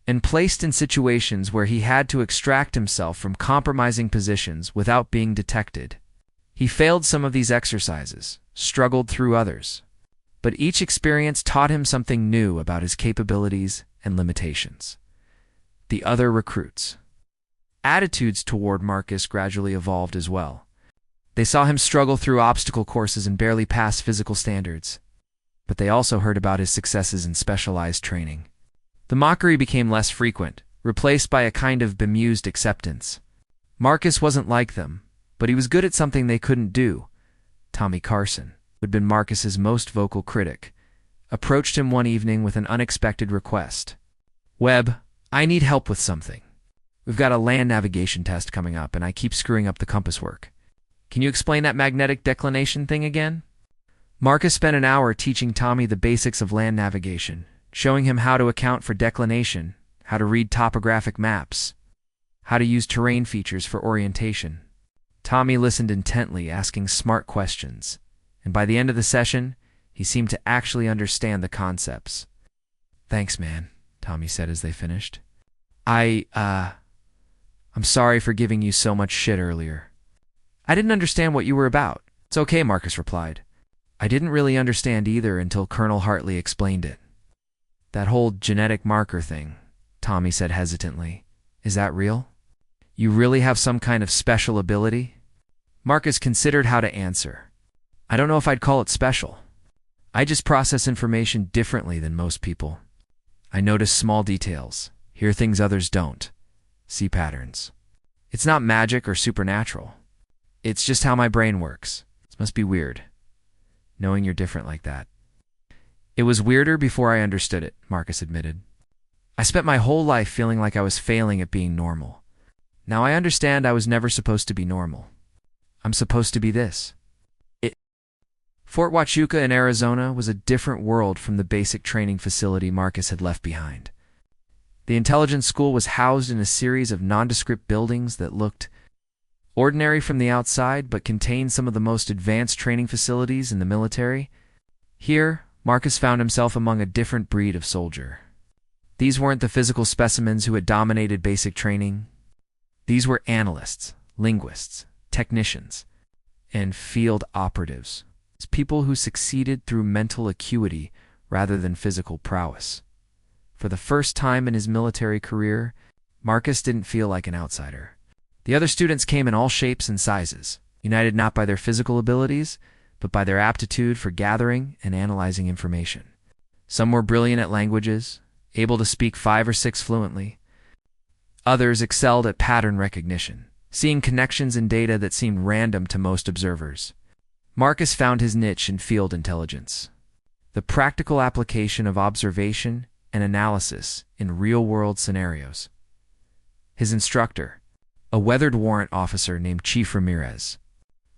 [SPEAKER 1] and placed in situations where he had to extract himself from compromising positions without being detected. He failed some of these exercises, struggled through others, but each experience taught him something new about his capabilities and limitations. The other recruits' attitudes toward Marcus gradually evolved as well. They saw him struggle through obstacle courses and barely pass physical standards, but they also heard about his successes in specialized training. The mockery became less frequent, replaced by a kind of bemused acceptance. Marcus wasn't like them, but he was good at something they couldn't do. Tommy Carson, who had been Marcus's most vocal critic, approached him one evening with an unexpected request. "Webb, I need help with something. We've got a land navigation test coming up, and I keep screwing up the compass work. Can you explain that magnetic declination thing again?" Marcus spent an hour teaching Tommy the basics of land navigation, showing him how to account for declination, how to read topographic maps, how to use terrain features for orientation. Tommy listened intently, asking smart questions, and by the end of the session, he seemed to actually understand the concepts. "Thanks, man," Tommy said as they finished. I'm sorry for giving you so much shit earlier. I didn't understand what you were about." "It's okay," Marcus replied. "I didn't really understand either until Colonel Hartley explained it." "That whole genetic marker thing," Tommy said hesitantly. "Is that real? You really have some kind of special ability?" Marcus considered how to answer. "I don't know if I'd call it special. I just process information differently than most people. I notice small details, hear things others don't, see patterns. It's not magic or supernatural. It's just how my brain works. It must be weird, knowing you're different like that." "It was weirder before I understood it," Marcus admitted. "I spent my whole life feeling like I was failing at being normal. Now I understand I was never supposed to be normal. I'm supposed to be this." Fort Huachuca in Arizona was a different world from the basic training facility Marcus had left behind. The intelligence school was housed in a series of nondescript buildings that looked ordinary from the outside but contained some of the most advanced training facilities in the military. Here, Marcus found himself among a different breed of soldier. These weren't the physical specimens who had dominated basic training. These were analysts, linguists, technicians, and field operatives. People who succeeded through mental acuity rather than physical prowess. For the first time in his military career, Marcus didn't feel like an outsider. The other students came in all shapes and sizes, united not by their physical abilities, but by their aptitude for gathering and analyzing information. Some were brilliant at languages, able to speak 5 or 6 fluently. Others excelled at pattern recognition, seeing connections in data that seemed random to most observers. Marcus found his niche in field intelligence, the practical application of observation and analysis in real-world scenarios. His instructor, a weathered warrant officer named Chief Ramirez,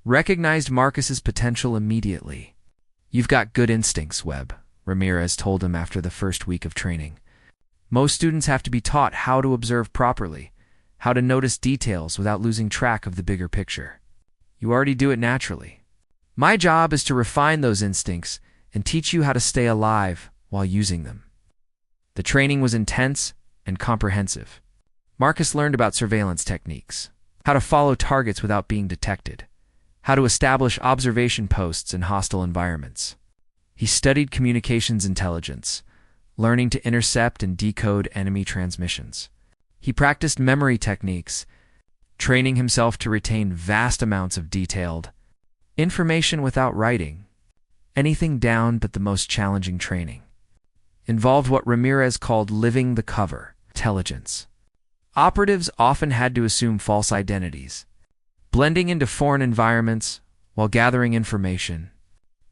[SPEAKER 1] recognized Marcus's potential immediately. "You've got good instincts, Webb," Ramirez told him after the first week of training. "Most students have to be taught how to observe properly, how to notice details without losing track of the bigger picture. You already do it naturally. My job is to refine those instincts and teach you how to stay alive while using them." The training was intense and comprehensive. Marcus learned about surveillance techniques, how to follow targets without being detected, how to establish observation posts in hostile environments. He studied communications intelligence, learning to intercept and decode enemy transmissions. He practiced memory techniques, training himself to retain vast amounts of detailed information without writing anything down. But the most challenging training involved what Ramirez called living the cover intelligence. Operatives often had to assume false identities, blending into foreign environments while gathering information.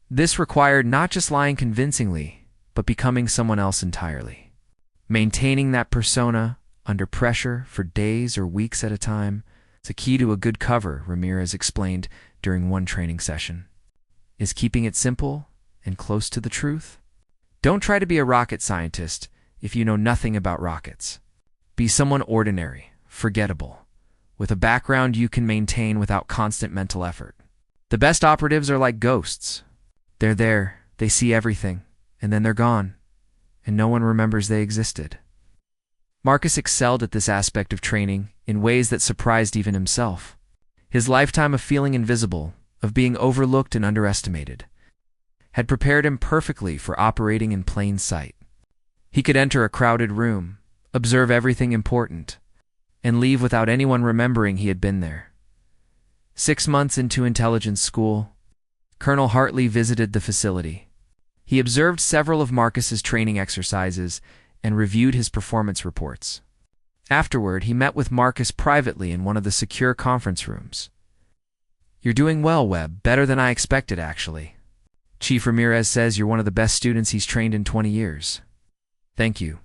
[SPEAKER 1] This required not just lying convincingly, but becoming someone else entirely. Maintaining that persona under pressure for days or weeks at a time is a key to a good cover, Ramirez explained during one training session. Is keeping it simple and close to the truth? Don't try to be a rocket scientist if you know nothing about rockets. Be someone ordinary, forgettable, with a background you can maintain without constant mental effort. The best operatives are like ghosts. They're there, they see everything, and then they're gone, and no one remembers they existed. Marcus excelled at this aspect of training in ways that surprised even himself. His lifetime of feeling invisible, of being overlooked and underestimated, had prepared him perfectly for operating in plain sight. He could enter a crowded room, observe everything important, and leave without anyone remembering he had been there. 6 months into intelligence school, Colonel Hartley visited the facility. He observed several of Marcus's training exercises and reviewed his performance reports. Afterward, he met with Marcus privately in one of the secure conference rooms. "You're doing well, Webb. Better than I expected, actually. Chief Ramirez says you're one of the best students he's trained in 20 years. "Thank you,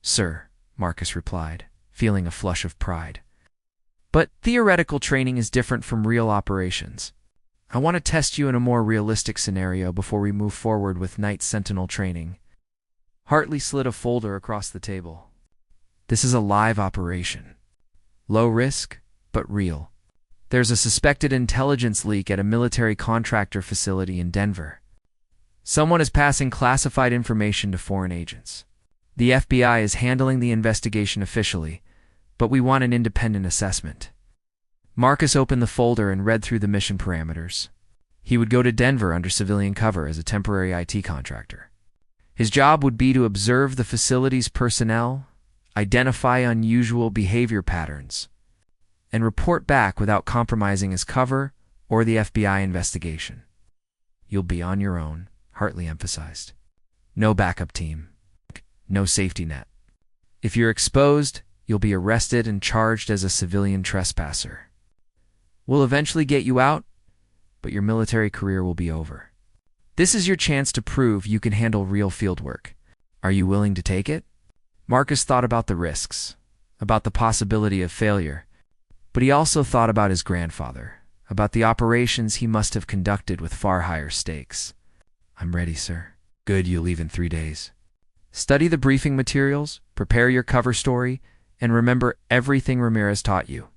[SPEAKER 1] sir," Marcus replied, feeling a flush of pride. "But theoretical training is different from real operations. I want to test you in a more realistic scenario before we move forward with Night Sentinel training." Hartley slid a folder across the table. "This is a live operation. Low risk, but real. There's a suspected intelligence leak at a military contractor facility in Denver. Someone is passing classified information to foreign agents. The FBI is handling the investigation officially, but we want an independent assessment." Marcus opened the folder and read through the mission parameters. He would go to Denver under civilian cover as a temporary IT contractor. His job would be to observe the facility's personnel, identify unusual behavior patterns, and report back without compromising his cover or the FBI investigation. "You'll be on your own," Hartley emphasized. "No backup team. No safety net. If you're exposed, you'll be arrested and charged as a civilian trespasser. We'll eventually get you out, but your military career will be over. This is your chance to prove you can handle real field work. Are you willing to take it?" Marcus thought about the risks, about the possibility of failure, but he also thought about his grandfather, about the operations he must have conducted with far higher stakes. "I'm ready, sir." "Good, you'll leave in 3 days. Study the briefing materials, prepare your cover story, and remember everything Ramirez taught you.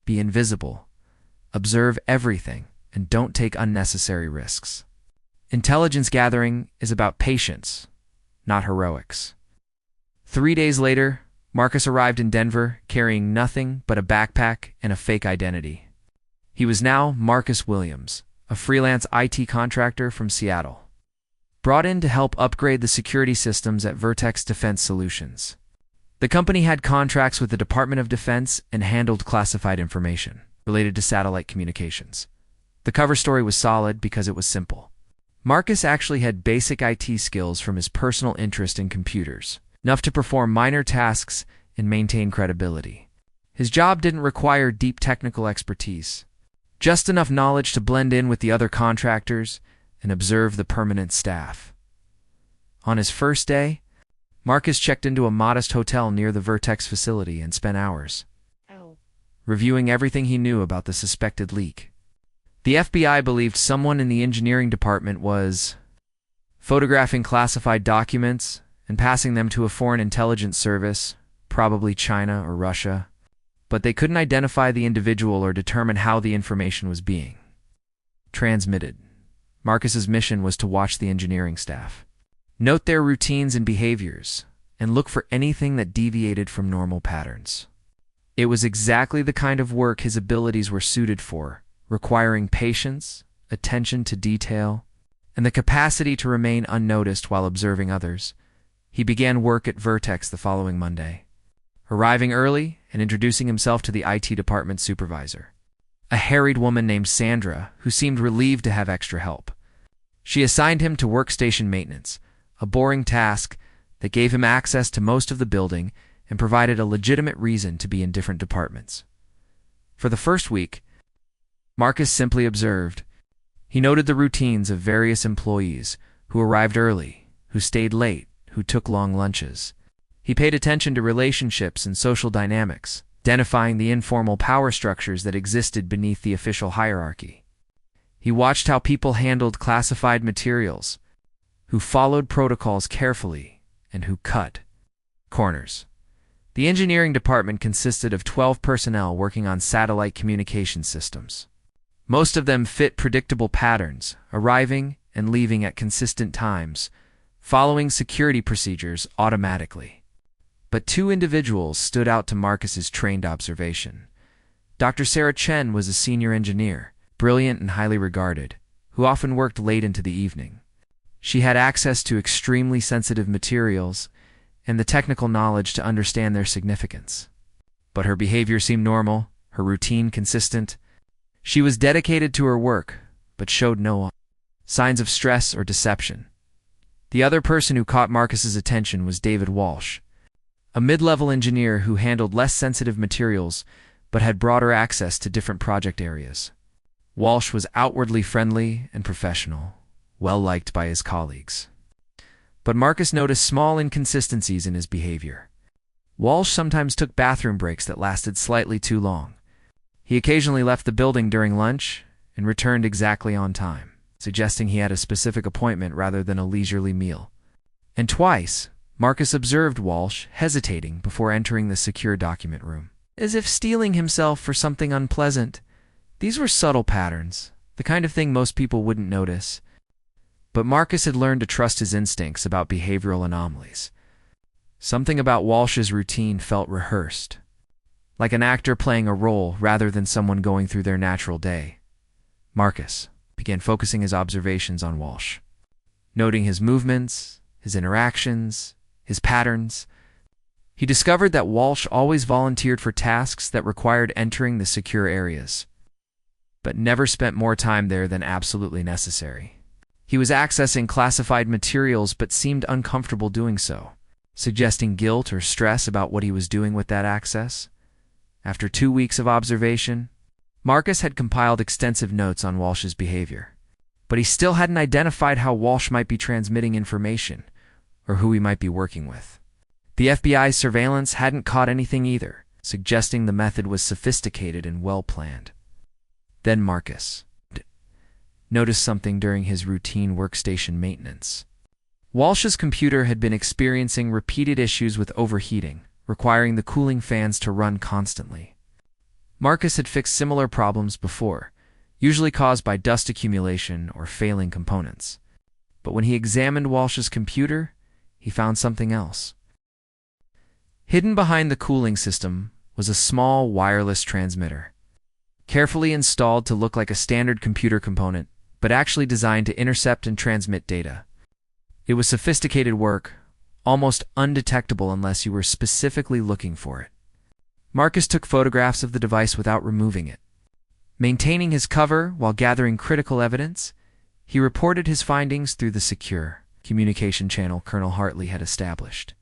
[SPEAKER 1] Be invisible, observe everything, and don't take unnecessary risks. Intelligence gathering is about patience, not heroics." 3 days later, Marcus arrived in Denver carrying nothing but a backpack and a fake identity. He was now Marcus Williams, a freelance IT contractor from Seattle, brought in to help upgrade the security systems at Vertex Defense Solutions. The company had contracts with the Department of Defense and handled classified information related to satellite communications. The cover story was solid because it was simple. Marcus actually had basic IT skills from his personal interest in computers, enough to perform minor tasks and maintain credibility. His job didn't require deep technical expertise, just enough knowledge to blend in with the other contractors and observe the permanent staff. On his first day, Marcus checked into a modest hotel near the Vertex facility and spent hours reviewing everything he knew about the suspected leak. The FBI believed someone in the engineering department was photographing classified documents and passing them to a foreign intelligence service, probably China or Russia, but they couldn't identify the individual or determine how the information was being transmitted. Marcus's mission was to watch the engineering staff, note their routines and behaviors, and look for anything that deviated from normal patterns. It was exactly the kind of work his abilities were suited for, requiring patience, attention to detail, and the capacity to remain unnoticed while observing others. He began work at Vertex the following Monday, arriving early and introducing himself to the IT department supervisor, a harried woman named Sandra, who seemed relieved to have extra help. She assigned him to workstation maintenance, a boring task that gave him access to most of the building and provided a legitimate reason to be in different departments. For the first week, Marcus simply observed. He noted the routines of various employees who arrived early, who stayed late, who took long lunches. He paid attention to relationships and social dynamics, identifying the informal power structures that existed beneath the official hierarchy. He watched how people handled classified materials, who followed protocols carefully, and who cut corners. The engineering department consisted of 12 personnel working on satellite communication systems. Most of them fit predictable patterns, arriving and leaving at consistent times, following security procedures automatically. But two individuals stood out to Marcus's trained observation. Dr. Sarah Chen was a senior engineer, brilliant and highly regarded, who often worked late into the evening. She had access to extremely sensitive materials and the technical knowledge to understand their significance. But her behavior seemed normal, her routine consistent. She was dedicated to her work, but showed no signs of stress or deception. The other person who caught Marcus's attention was David Walsh, a mid-level engineer who handled less sensitive materials but had broader access to different project areas. Walsh was outwardly friendly and professional, well-liked by his colleagues. But Marcus noticed small inconsistencies in his behavior. Walsh sometimes took bathroom breaks that lasted slightly too long. He occasionally left the building during lunch and returned exactly on time, suggesting he had a specific appointment rather than a leisurely meal. And twice, Marcus observed Walsh hesitating before entering the secure document room, as if steeling himself for something unpleasant. These were subtle patterns, the kind of thing most people wouldn't notice. But Marcus had learned to trust his instincts about behavioral anomalies. Something about Walsh's routine felt rehearsed, like an actor playing a role rather than someone going through their natural day. Marcus began focusing his observations on Walsh, noting his movements, his interactions, his patterns. He discovered that Walsh always volunteered for tasks that required entering the secure areas, but never spent more time there than absolutely necessary. He was accessing classified materials but seemed uncomfortable doing so, suggesting guilt or stress about what he was doing with that access. After 2 weeks of observation, Marcus had compiled extensive notes on Walsh's behavior, but he still hadn't identified how Walsh might be transmitting information or who he might be working with. The FBI's surveillance hadn't caught anything either, suggesting the method was sophisticated and well-planned. Then Marcus noticed something during his routine workstation maintenance. Walsh's computer had been experiencing repeated issues with overheating, requiring the cooling fans to run constantly. Marcus had fixed similar problems before, usually caused by dust accumulation or failing components. But when he examined Walsh's computer, he found something else. Hidden behind the cooling system was a small wireless transmitter, carefully installed to look like a standard computer component, but actually designed to intercept and transmit data. It was sophisticated work, almost undetectable unless you were specifically looking for it. Marcus took photographs of the device without removing it. Maintaining his cover while gathering critical evidence, he reported his findings through the secure communication channel Colonel Hartley had established.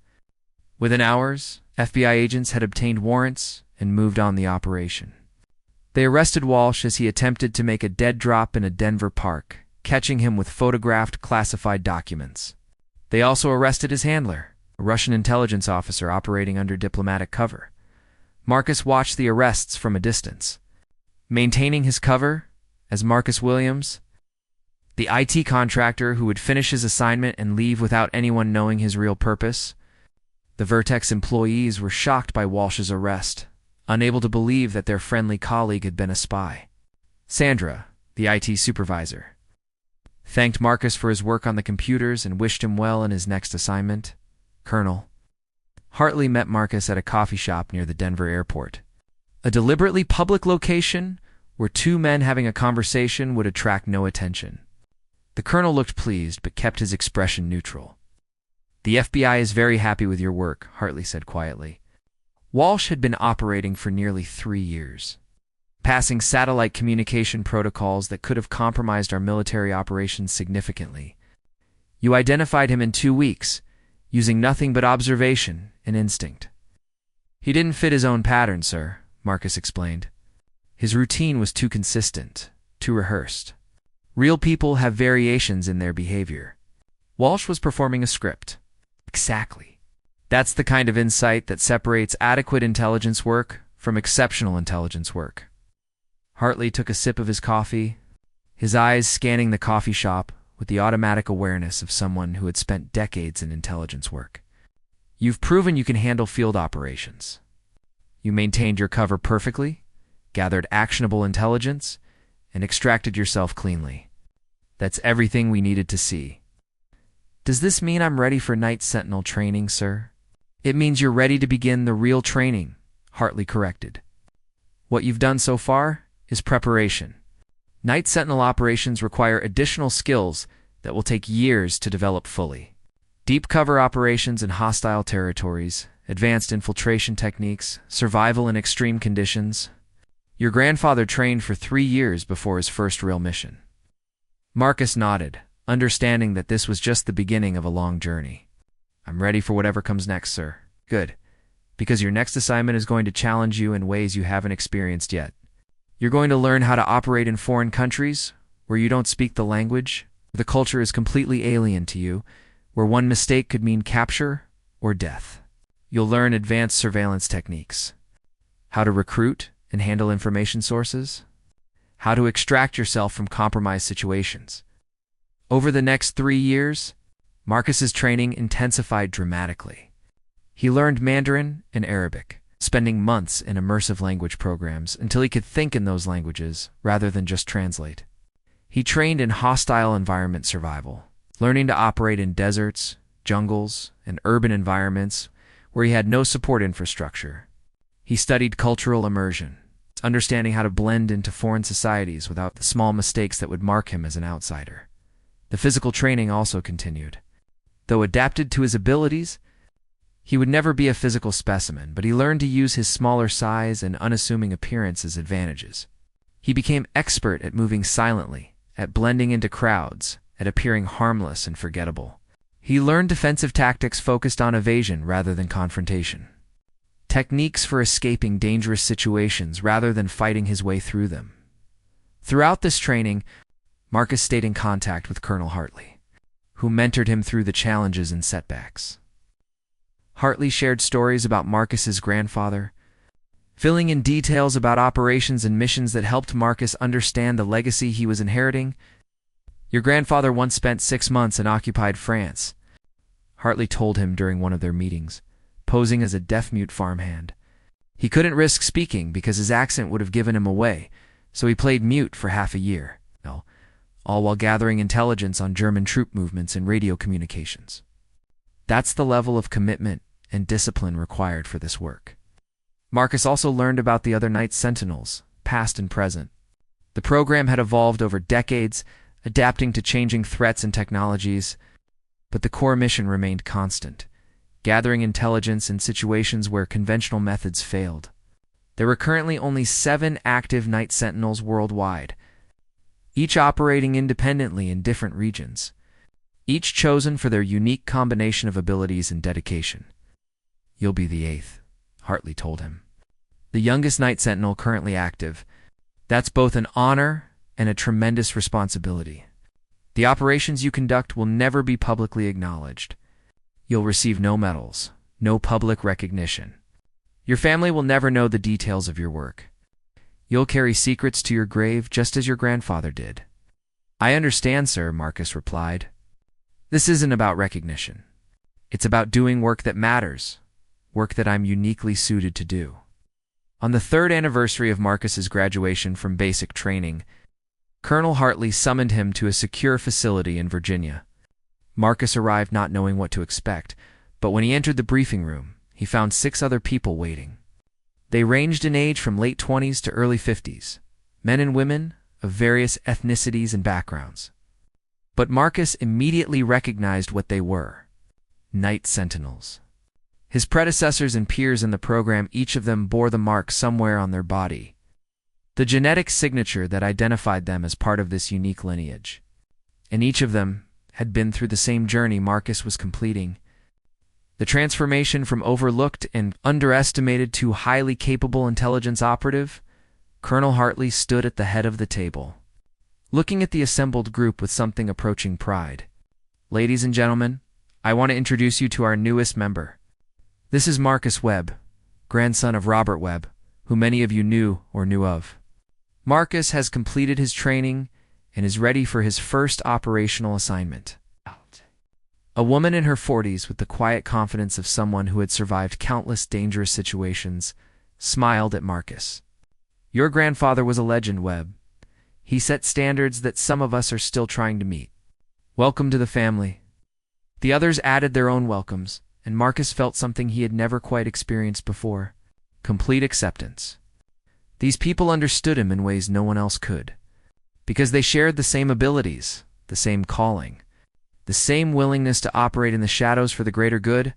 [SPEAKER 1] Within hours, FBI agents had obtained warrants and moved on the operation. They arrested Walsh as he attempted to make a dead drop in a Denver park, catching him with photographed classified documents. They also arrested his handler, a Russian intelligence officer operating under diplomatic cover. Marcus watched the arrests from a distance. Maintaining his cover, as Marcus Williams, the IT contractor who would finish his assignment and leave without anyone knowing his real purpose. The Vertex employees were shocked by Walsh's arrest, unable to believe that their friendly colleague had been a spy. Sandra, the IT supervisor, thanked Marcus for his work on the computers and wished him well in his next assignment. Colonel Hartley met Marcus at a coffee shop near the Denver airport. A deliberately public location where two men having a conversation would attract no attention. The colonel looked pleased, but kept his expression neutral. "The FBI is very happy with your work," Hartley said quietly. Walsh had been operating for nearly 3 years, passing satellite communication protocols that could have compromised our military operations significantly. "You identified him in 2 weeks, using nothing but observation and instinct." "He didn't fit his own pattern, sir," Marcus explained. "His routine was too consistent, too rehearsed. Real people have variations in their behavior." Walsh was performing a script. Exactly. That's the kind of insight that separates adequate intelligence work from exceptional intelligence work. Hartley took a sip of his coffee, his eyes scanning the coffee shop with the automatic awareness of someone who had spent decades in intelligence work. "You've proven you can handle field operations. You maintained your cover perfectly, gathered actionable intelligence, and extracted yourself cleanly. That's everything we needed to see." "Does this mean I'm ready for Night Sentinel training, sir?" "It means you're ready to begin the real training," Hartley corrected. "What you've done so far is preparation. Night Sentinel operations require additional skills that will take years to develop fully. Deep cover operations in hostile territories, advanced infiltration techniques, survival in extreme conditions. Your grandfather trained for 3 years before his first real mission." Marcus nodded, understanding that this was just the beginning of a long journey. "I'm ready for whatever comes next, sir." "Good, because your next assignment is going to challenge you in ways you haven't experienced yet. You're going to learn how to operate in foreign countries where you don't speak the language, where the culture is completely alien to you, where one mistake could mean capture or death. You'll learn advanced surveillance techniques, how to recruit and handle information sources, how to extract yourself from compromised situations." Over the next 3 years, Marcus's training intensified dramatically. He learned Mandarin and Arabic, spending months in immersive language programs until he could think in those languages rather than just translate. He trained in hostile environment survival, learning to operate in deserts, jungles, and urban environments where he had no support infrastructure. He studied cultural immersion, understanding how to blend into foreign societies without the small mistakes that would mark him as an outsider. The physical training also continued. Though adapted to his abilities, he would never be a physical specimen, but he learned to use his smaller size and unassuming appearance as advantages. He became expert at moving silently, at blending into crowds, at appearing harmless and forgettable. He learned defensive tactics focused on evasion rather than confrontation, techniques for escaping dangerous situations rather than fighting his way through them. Throughout this training, Marcus stayed in contact with Colonel Hartley, who mentored him through the challenges and setbacks. Hartley shared stories about Marcus's grandfather, filling in details about operations and missions that helped Marcus understand the legacy he was inheriting. "Your grandfather once spent 6 months in occupied France," Hartley told him during one of their meetings, posing as a deaf-mute farmhand. "He couldn't risk speaking because his accent would have given him away, so he played mute for half a year, all while gathering intelligence on German troop movements and radio communications." That's the level of commitment and discipline required for this work. Marcus also learned about the other Night Sentinels, past and present. The program had evolved over decades, adapting to changing threats and technologies, but the core mission remained constant, gathering intelligence in situations where conventional methods failed. There were currently only 7 active Night Sentinels worldwide, each operating independently in different regions, each chosen for their unique combination of abilities and dedication. "You'll be the 8th, Hartley told him. "The youngest Night Sentinel currently active. That's both an honor and a tremendous responsibility. The operations you conduct will never be publicly acknowledged. You'll receive no medals, no public recognition. Your family will never know the details of your work. You'll carry secrets to your grave just as your grandfather did." "I understand, sir," Marcus replied. "This isn't about recognition. It's about doing work that matters, work that I'm uniquely suited to do." On the 3rd anniversary of Marcus's graduation from basic training, Colonel Hartley summoned him to a secure facility in Virginia. Marcus arrived not knowing what to expect, but when he entered the briefing room, he found 6 other people waiting. They ranged in age from late 20s to early 50s, men and women of various ethnicities and backgrounds. But Marcus immediately recognized what they were: Night Sentinels. His predecessors and peers in the program, each of them bore the mark somewhere on their body, the genetic signature that identified them as part of this unique lineage. And each of them had been through the same journey Marcus was completing: the transformation from overlooked and underestimated to highly capable intelligence operative. Colonel Hartley stood at the head of the table, looking at the assembled group with something approaching pride. "Ladies and gentlemen, I want to introduce you to our newest member. This is Marcus Webb, grandson of Robert Webb, who many of you knew or knew of. Marcus has completed his training and is ready for his first operational assignment." A woman in her 40s, with the quiet confidence of someone who had survived countless dangerous situations, smiled at Marcus. "Your grandfather was a legend, Webb. He set standards that some of us are still trying to meet. Welcome to the family." The others added their own welcomes, and Marcus felt something he had never quite experienced before: complete acceptance. These people understood him in ways no one else could, because they shared the same abilities, the same calling, the same willingness to operate in the shadows for the greater good.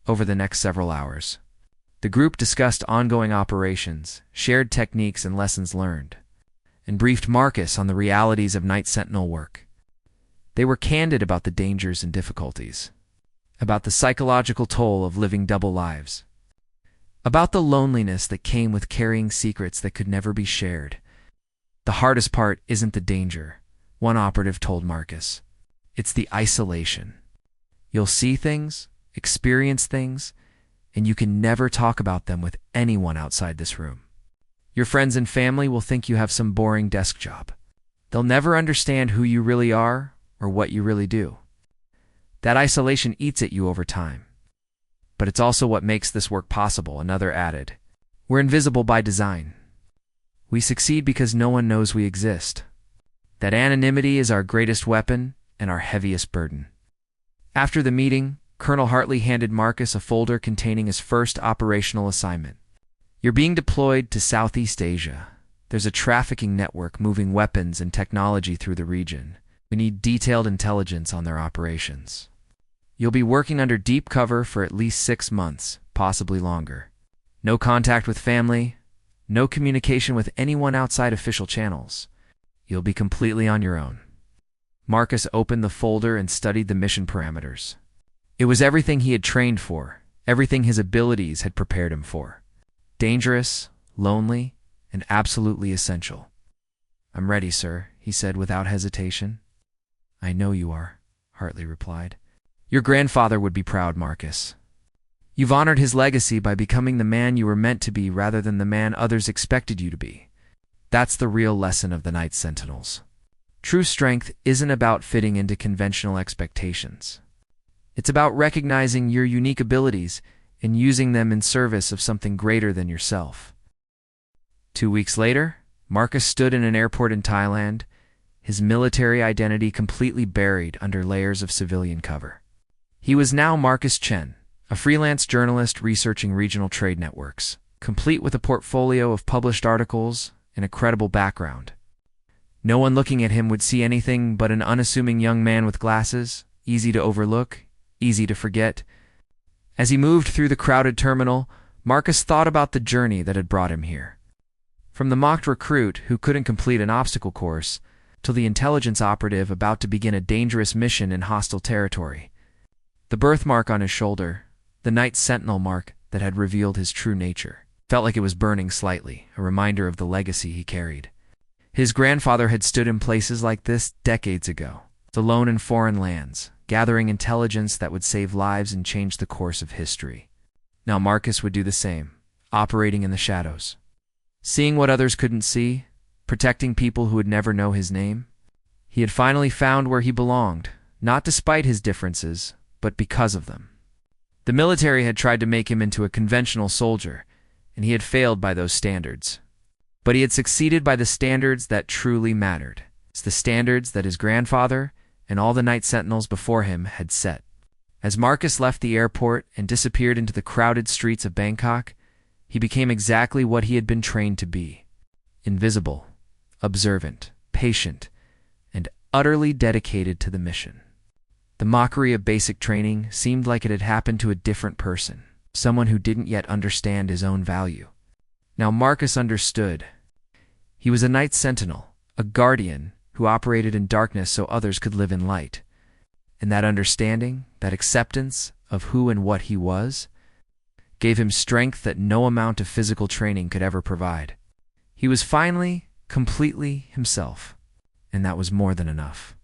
[SPEAKER 1] Over the next several hours, the group discussed ongoing operations, shared techniques and lessons learned, and briefed Marcus on the realities of Night Sentinel work. They were candid about the dangers and difficulties, about the psychological toll of living double lives, about the loneliness that came with carrying secrets that could never be shared. "The hardest part isn't the danger," one operative told Marcus. "It's the isolation. You'll see things, experience things, and you can never talk about them with anyone outside this room. Your friends and family will think you have some boring desk job. They'll never understand who you really are or what you really do. That isolation eats at you over time. But it's also what makes this work possible," another added. "We're invisible by design. We succeed because no one knows we exist. That anonymity is our greatest weapon and our heaviest burden." After the meeting, Colonel Hartley handed Marcus a folder containing his first operational assignment. "You're being deployed to Southeast Asia. There's a trafficking network moving weapons and technology through the region. We need detailed intelligence on their operations. You'll be working under deep cover for at least 6 months, possibly longer. No contact with family, no communication with anyone outside official channels. You'll be completely on your own." Marcus opened the folder and studied the mission parameters. It was everything he had trained for, everything his abilities had prepared him for. Dangerous, lonely, and absolutely essential. "I'm ready, sir," he said without hesitation. "I know you are," Hartley replied. "Your grandfather would be proud, Marcus. You've honored his legacy by becoming the man you were meant to be rather than the man others expected you to be. That's the real lesson of the Night Sentinels. True strength isn't about fitting into conventional expectations. It's about recognizing your unique abilities and using them in service of something greater than yourself." 2 weeks later, Marcus stood in an airport in Thailand, his military identity completely buried under layers of civilian cover. He was now Marcus Chen, a freelance journalist researching regional trade networks, complete with a portfolio of published articles and a credible background. No one looking at him would see anything but an unassuming young man with glasses, easy to overlook, easy to forget. As he moved through the crowded terminal, Marcus thought about the journey that had brought him here. From the mocked recruit who couldn't complete an obstacle course, to the intelligence operative about to begin a dangerous mission in hostile territory. The birthmark on his shoulder, the Night Sentinel mark that had revealed his true nature, felt like it was burning slightly, a reminder of the legacy he carried. His grandfather had stood in places like this decades ago, alone in foreign lands, gathering intelligence that would save lives and change the course of history. Now Marcus would do the same, operating in the shadows, seeing what others couldn't see, protecting people who would never know his name. He had finally found where he belonged, not despite his differences, but because of them. The military had tried to make him into a conventional soldier, and he had failed by those standards. But he had succeeded by the standards that truly mattered. It's the standards that his grandfather and all the Night Sentinels before him had set. As Marcus left the airport and disappeared into the crowded streets of Bangkok, He became exactly what he had been trained to be: invisible, observant, patient, and utterly dedicated to the mission. The mockery of basic training seemed like it had happened to a different person, someone who didn't yet understand his own value. Now Marcus understood. He was a Night Sentinel, a guardian who operated in darkness so others could live in light. And that understanding, that acceptance of who and what he was, gave him strength that no amount of physical training could ever provide. He was finally, completely himself, and that was more than enough.